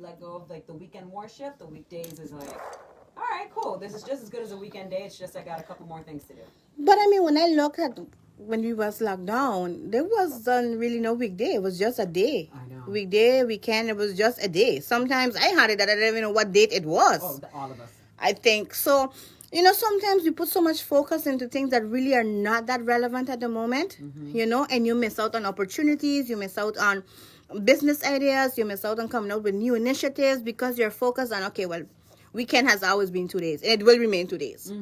let go of like the weekend worship, the weekdays is like, all right, cool. This is just as good as a weekend day. It's just I got a couple more things to do. But I mean, when I look at when we was locked down, there wasn't really no weekday. It was just a day. I know. Weekday, weekend, it was just a day. Sometimes I had it that I didn't even know what date it was. Oh, all of us. I think so. You know, sometimes we put so much focus into things that really are not that relevant at the moment, you know, and you miss out on opportunities, you miss out on business ideas, you miss out on coming out with new initiatives because you're focused on, okay, well, weekend has always been 2 days and it will remain 2 days.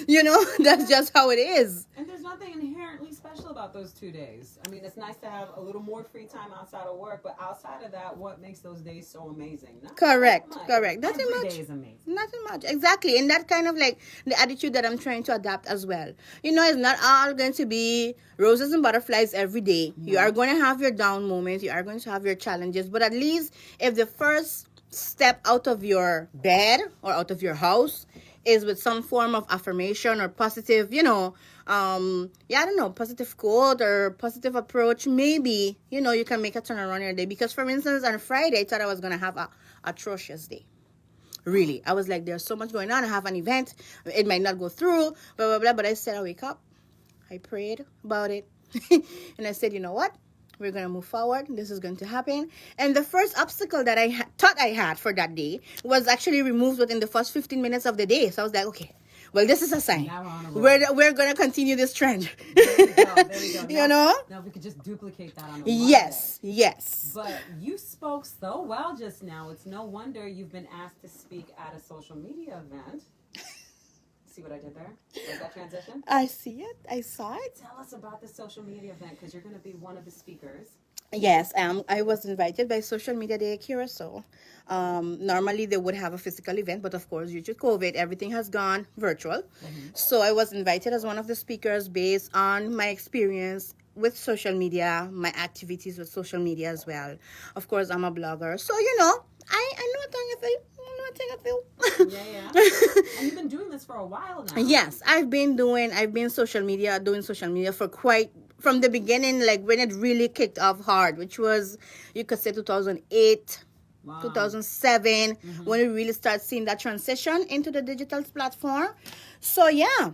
You know, that's just how it is. And there's nothing inherently special about those 2 days. I mean, it's nice to have a little more free time outside of work, but outside of that, what makes those days so amazing? Correct. Every Nothing day is amazing. Nothing much. Exactly. And that kind of like the attitude that I'm trying to adapt as well. You know, it's not all going to be roses and butterflies every day. You are going to have your down moments. You are going to have your challenges. But at least if the first step out of your bed or out of your house is with some form of affirmation or positive, you know, positive quote or positive approach, maybe, you know, you can make a turn around your day. Because, for instance, on Friday, I thought I was going to have a atrocious day. Really. I was like, there's so much going on. I have an event. It might not go through, blah, blah, blah. But I said, I wake up. I prayed about it. And I said, you know what? We're going to move forward. This is going to happen. And the first obstacle that I thought I had for that day was actually removed within the first 15 minutes of the day. So I was like, okay, well, this is a sign. We're going to continue this trend. There we go. You know? Now we could just duplicate that on a Yes. But you spoke so well just now. It's no wonder you've been asked to speak at a social media event. See what I did there? Like that transition? I see it. I saw it. Tell us about the social media event because you're going to be one of the speakers. Yes, I was invited by Social Media Day Curacao. Normally they would have a physical event, but of course due to COVID, everything has gone virtual. So I was invited as one of the speakers based on my experience with social media, my activities with social media as well. Of course, I'm a blogger, so you know, I know what I feel. Yeah. And you've been doing this for a while now. Yes, I've been doing social media for from the beginning, like when it really kicked off hard, which was, you could say 2008, 2007, when we really start seeing that transition into the digital platform. So yeah,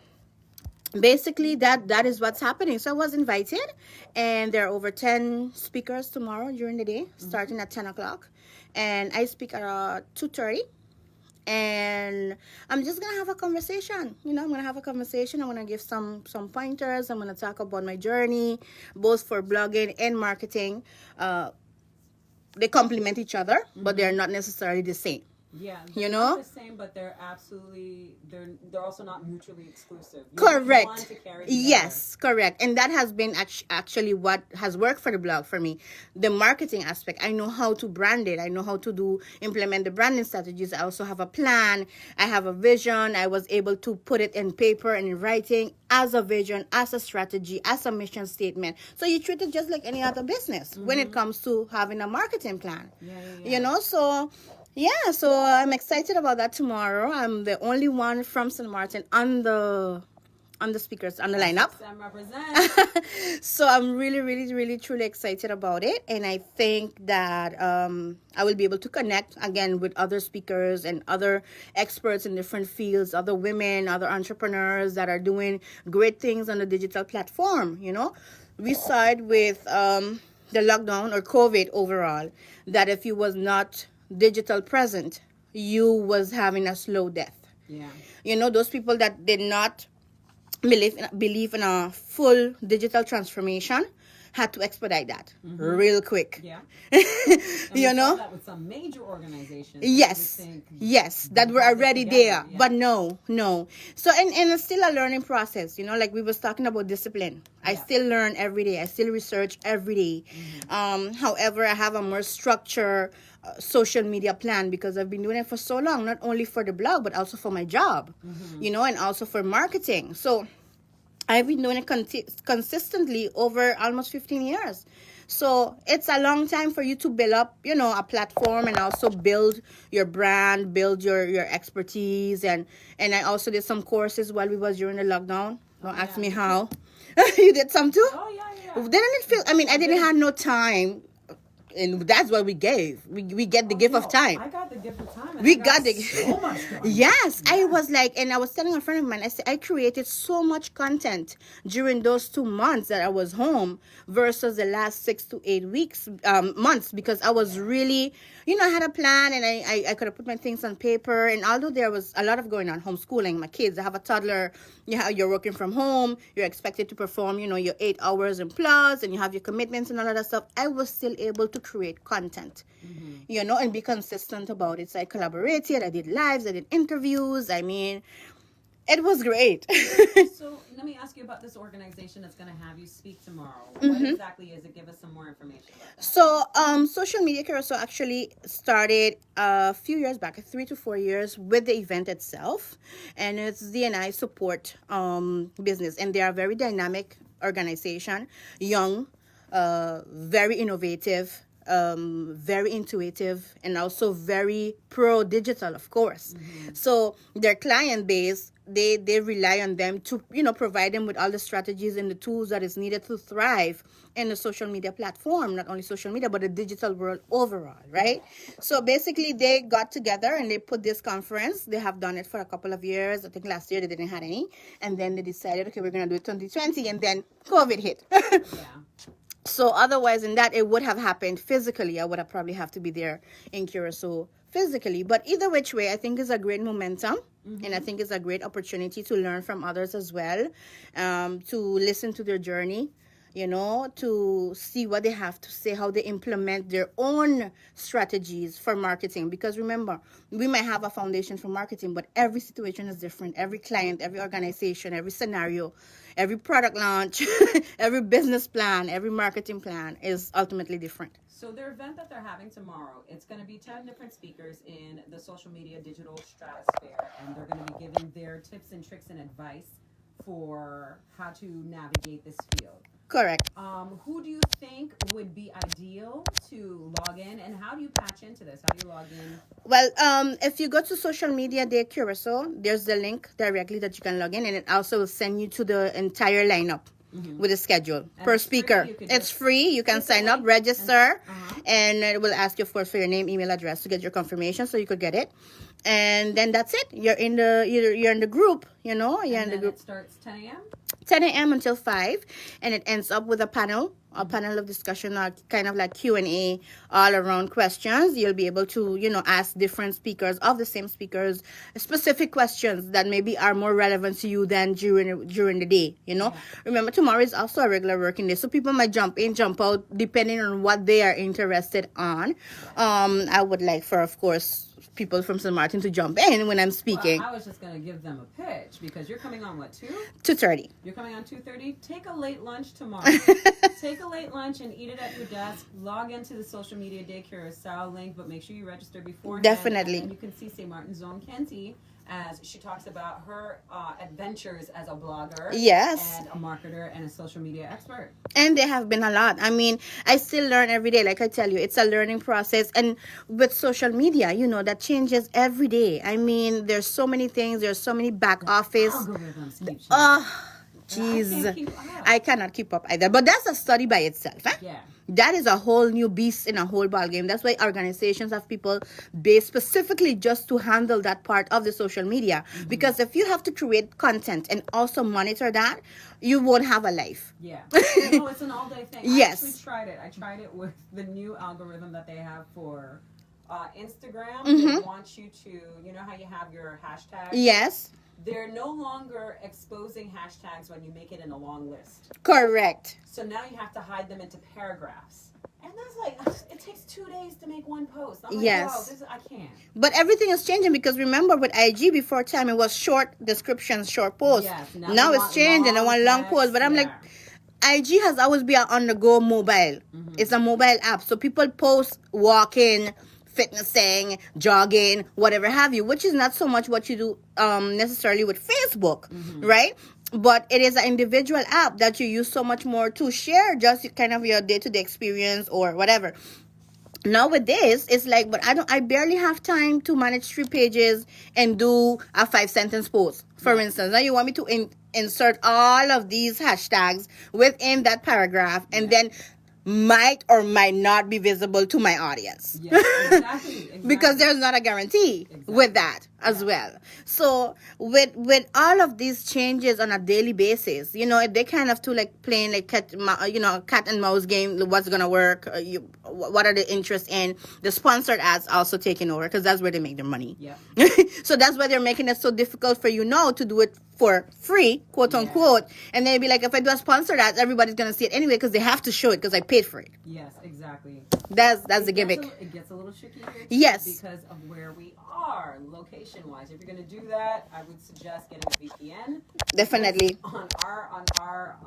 basically that is what's happening. So I was invited, and there are over 10 speakers tomorrow during the day, starting at 10 o'clock. And I speak at 2:30. And I'm just going to have a conversation. You know, I'm going to have a conversation. I'm going to give some pointers. I'm going to talk about my journey, both for blogging and marketing. They complement each other, but they're not necessarily the same. Yeah, you know, not the same, but they're also not mutually exclusive. Correct. Yes, correct. And that has been actually what has worked for the blog for me. The marketing aspect. I know how to brand it. I know how to implement the branding strategies. I also have a plan. I have a vision. I was able to put it in paper and in writing as a vision, as a strategy, as a mission statement. So you treat it just like any other business when it comes to having a marketing plan. Yeah. You know, so yeah, so I'm excited about that tomorrow. I'm the only one from St. Martin on the speakers, on the lineup. So I'm really, really, really, truly excited about it. And I think that I will be able to connect again with other speakers and other experts in different fields, other women, other entrepreneurs that are doing great things on the digital platform. You know, we side with the lockdown or COVID overall, that if you was not digital present, you was having a slow death. Yeah. You know, those people that did not believe in a full digital transformation had to expedite that real quick. Yeah. You know, that with some major organizations. Yes, that were already there. Yeah. But no. So and it's still a learning process. You know, like we was talking about discipline. I still learn every day. I still research every day. However, I have a more structured social media plan because I've been doing it for so long, not only for the blog, but also for my job, you know, and also for marketing. So I've been doing it consistently over almost 15 years. So it's a long time for you to build up, you know, a platform and also build your brand, build your expertise. And I also did some courses while we was during the lockdown. Don't ask me how. You did some too? Oh, yeah. Didn't it feel, I mean, I didn't have no time. and that's what we gave. We get the gift of time. I got the gift of time. And We I got the so much done. Yes, I was like, and I was telling a friend of mine, I said I created so much content during those 2 months that I was home versus the last 6 to 8 weeks, months, because I was really, I had a plan, and I could have put my things on paper. And although there was a lot of going on, homeschooling my kids, I have a toddler, you're working from home, you're expected to perform, your 8 hours and plus, and you have your commitments and all of that stuff. I was still able to create content, and be consistent about it. So I collaborated, I did lives, I did interviews. I mean, it was great. So let me ask you about this organization that's going to have you speak tomorrow. Mm-hmm. What exactly is it? Give us some more information about that. So, Social Media Carousel actually started a few years back, 3 to 4 years, with the event itself, and it's D&I support business, and they are a very dynamic organization, young, very innovative, very intuitive, and also very pro digital, of course. So their client base, they rely on them to provide them with all the strategies and the tools that is needed to thrive in the social media platform, not only social media but the digital world overall, right? So basically they got together and they put this conference. They have done it for a couple of years. I think last year they didn't have any, and then they decided, okay, we're gonna do it 2020, and then COVID hit. Yeah. So otherwise in that, it would have happened physically. I would have probably have to be there in Curacao physically. But either which way, I think it's a great momentum. And I think it's a great opportunity to learn from others as well, to listen to their journey, to see what they have to say, how they implement their own strategies for marketing. Because remember, we might have a foundation for marketing, but every situation is different. Every client, every organization, every scenario, every product launch, every business plan, every marketing plan is ultimately different. So their event that they're having tomorrow, it's going to be 10 different speakers in the social media digital stratosphere, and they're going to be giving their tips and tricks and advice for how to navigate this field. Correct. Who do you think would be ideal to log in, and how do you patch into this? How do you log in? Well, if you go to Social Media Day Curacao, there's the link directly that you can log in, and it also will send you to the entire lineup with a schedule per speaker. It's free. You can sign up, register, and it will ask you, of course, for your name, email address to get your confirmation, so you could get it. And then that's it. You're in the group. You're in the group. It starts 10 a.m. 10 a.m. until 5, and it ends up with a panel of discussion, kind of like Q&A, all around questions. You'll be able to, ask different speakers of the same speakers specific questions that maybe are more relevant to you than during the day, Yeah. Remember, tomorrow is also a regular working day, so people might jump in, jump out, depending on what they are interested on. I would like for, of course, people from St. Martin to jump in when I'm speaking. Well, I was just going to give them a pitch, because you're coming on, 2? 2:30. You're coming on 2:30? Take a late lunch tomorrow. Take a late lunch and eat it at your desk. Log into the Social Media Day Curacao link, but make sure you register beforehand. Definitely. And you can see St. Martin's own Kenty as she talks about her adventures as a blogger, yes, and a marketer and a social media expert. And there have been a lot. I mean, I still learn every day. Like I tell you, it's a learning process. And with social media, that changes every day. I mean, there's so many things. There's so many back office. Algorithms keep changing. Jeez, I cannot keep up either. But that's a study by itself. Yeah. That is a whole new beast in a whole ball game. That's why organizations have people based specifically just to handle that part of the social media. Because if you have to create content and also monitor that, you won't have a life. Yeah. It's an all-day thing. Yes. I actually tried it. I tried it with the new algorithm that they have for Instagram. They want you to, how you have your hashtags? Yes. They're no longer exposing hashtags when you make it in a long list. Correct. So now you have to hide them into paragraphs. And that's it takes 2 days to make one post. I'm like, yes. I can't. But everything is changing, because remember with IG before time, it was short descriptions, short posts. Yes, now it's changed and I want long posts. But I'm like, IG has always been on the go mobile. It's a mobile app. So people post walking, fitnessing, jogging, whatever have you, which is not so much what you do necessarily with Facebook, right? But it is an individual app that you use so much more to share just kind of your day-to-day experience or whatever. Now with this, it's like, but I barely have time to manage 3 pages and do a 5-sentence post, for instance. Now you want me to insert all of these hashtags within that paragraph and then might or might not be visible to my audience. Yeah, exactly. Because there's not a guarantee with that as well. So with all of these changes on a daily basis, they kind of like playing like cat and mouse game. What's gonna work? What are the interests in? The sponsored ads also taking over because that's where they make their money. Yeah. So that's why they're making it so difficult for you now to do it for free, quote unquote. And then be like, if I do a sponsored ads, everybody's gonna see it anyway because they have to show it because I paid for it. Yes, exactly. That's the gimmick. It gets a little tricky here too, yes, because of where we are location wise. If you're going to do that, I would suggest getting a VPN. Definitely. On our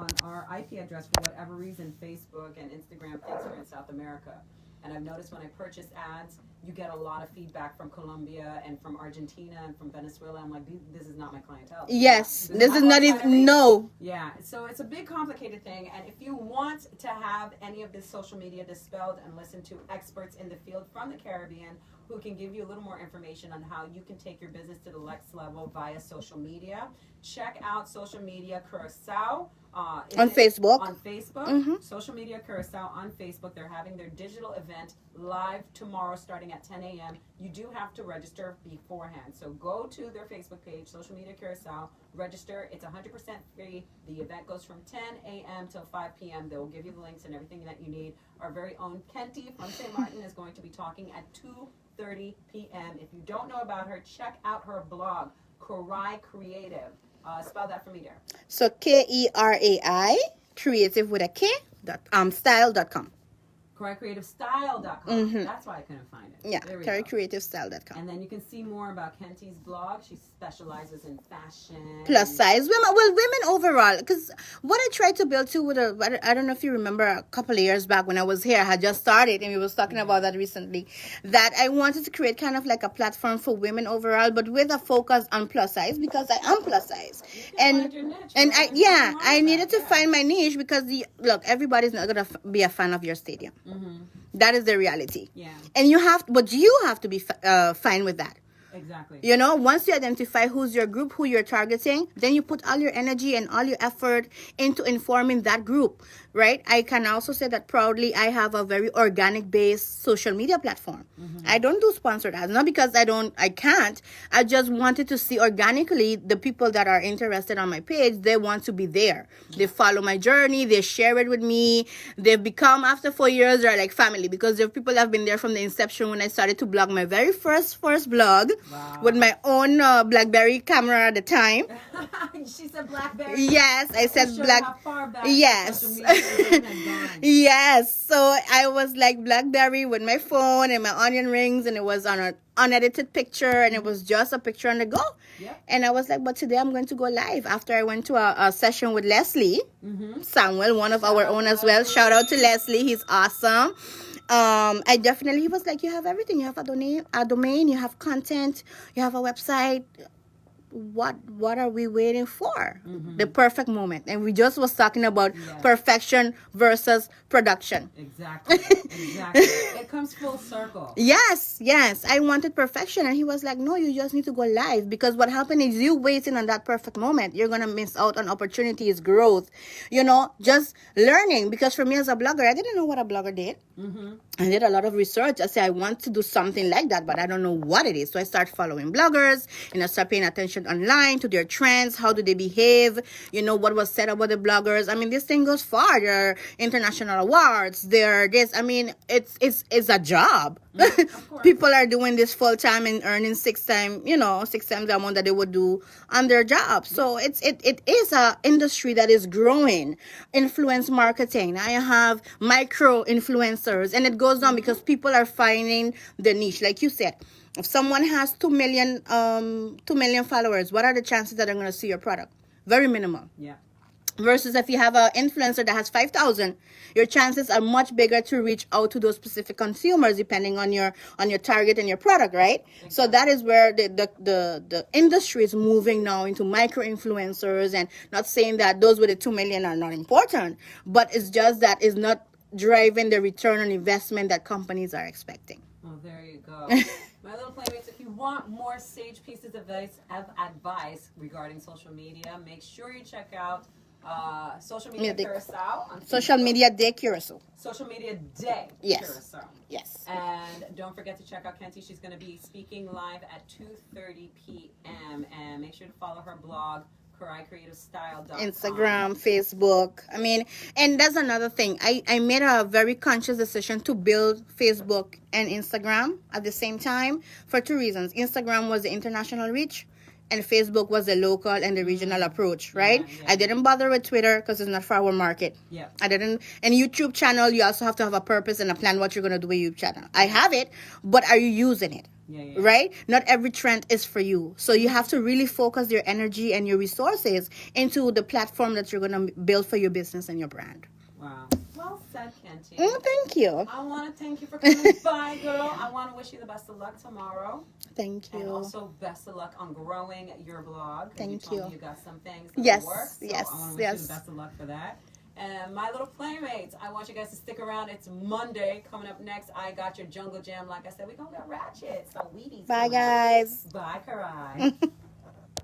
IP address, for whatever reason, Facebook and Instagram thinks we're in South America. And I've noticed when I purchase ads, you get a lot of feedback from Colombia and from Argentina and from Venezuela. I'm like, this is not my clientele. Yes, this is not even, no. Yeah, so it's a big complicated thing. And if you want to have any of this social media dispelled and listen to experts in the field from the Caribbean who can give you a little more information on how you can take your business to the next level via social media, check out Social Media Curacao. On Facebook. On Facebook. Mm-hmm. Social Media Curacao on Facebook. They're having their digital event live tomorrow starting at 10 a.m. You do have to register beforehand. So go to their Facebook page, Social Media Curacao, register. It's 100% free. The event goes from 10 a.m. till 5 p.m. They will give you the links and everything that you need. Our very own Kenty from St. Martin is going to be talking at 2:30 p.m. If you don't know about her, check out her blog, Korai Creative. Spell that for me, dear. So Kerai, creative with a K, style.com. KoraiCreativeStyle.com. Mm-hmm. That's why I couldn't find it. Yeah, KoraiCreativeStyle.com. And then you can see more about Kenty's blog. She specializes in fashion. Plus size. Women overall. Because what I tried to build too I don't know if you remember a couple of years back when I was here, I had just started and we was talking about that recently, that I wanted to create kind of like a platform for women overall, but with a focus on plus size because I am plus size. I needed to find my niche because look, everybody's not going to be a fan of your stadium. Mm-hmm. That is the reality. Yeah. And you have to be fine with that. Exactly. Once you identify who's your group, who you're targeting, then you put all your energy and all your effort into informing that group, right? I can also say that proudly I have a very organic based social media platform. Mm-hmm. I don't do sponsored ads, not because I can't. I just wanted to see organically the people that are interested on my page, they want to be there. They follow my journey, they share it with me. They've become, after 4 years, they're like family because there are people that have been there from the inception when I started to blog my very first blog. Wow. With my own BlackBerry camera at the time. She said BlackBerry. Yes, I said Black. How far back yes. Yes. So I was like BlackBerry with my phone and my onion rings, and it was on an unedited picture, and it was just a picture on the go. Yep. And I was like, but today I'm going to go live after I went to a session with Leslie Samuel, one of our own as well. Shout out to Leslie. He's awesome. He was like, you have everything. You have a domain, you have content, you have a website. What are we waiting for? Mm-hmm. The perfect moment. And we just was talking about perfection versus production. Exactly. It comes full circle. Yes. I wanted perfection. And he was like, no, you just need to go live. Because what happened is you waiting on that perfect moment. You're going to miss out on opportunities, growth, just learning. Because for me as a blogger, I didn't know what a blogger did. Mm-hmm. I did a lot of research. I said, I want to do something like that, but I don't know what it is. So I start following bloggers and I start paying attention online to their trends. How do they behave? What was said about the bloggers. I mean, this thing goes far. There are international awards. It's a job. People are doing this full time and earning six times the amount that they would do on their job. So it is a industry that is growing. Influence marketing. I have micro influencers, and it goes on because people are finding the niche. Like you said, if someone has 2 million followers, what are the chances that they're going to see your product? Very minimal. Yeah. Versus if you have an influencer that has 5,000, your chances are much bigger to reach out to those specific consumers depending on your target and your product, right? Exactly. So that is where the industry is moving now into micro influencers, and not saying that those with the 2 million are not important, but it's just that it's not driving the return on investment that companies are expecting. Oh, there you go. My little playmates, if you want more sage pieces of advice regarding social media, make sure you check out Social media Day. Curacao on Social Facebook. Media Day Curacao. Social Media Day Yes. Curacao. Yes. And don't forget to check out Kenty. She's going to be speaking live at 2:30 p.m. And make sure to follow her blog, KaraiCreativeStyle.com. Instagram, Facebook. I mean, and that's another thing. I made a very conscious decision to build Facebook and Instagram at the same time for two reasons. Instagram was the international reach, and Facebook was the local and the regional approach, right? Yeah. I didn't bother with Twitter because it's not for our market. Yeah. I didn't. And YouTube channel, you also have to have a purpose and a plan what you're going to do with YouTube channel. I have it, but are you using it? Yeah. Right? Not every trend is for you. So you have to really focus your energy and your resources into the platform that you're going to build for your business and your brand. Wow. Well said, Kenty. Thank you. I want to thank you for coming by, girl. I want to wish you the best of luck tomorrow. Thank you. And also best of luck on growing your blog. Thank told you. me you got some things that Yes, work. So yes, I want to wish yes. you the best of luck for that. And my little playmates, I want you guys to stick around. It's Monday. Coming up next, I got your Jungle Jam. Like I said, we're going to get ratchet. Some Wheaties. Bye, guys. Bye, Karai.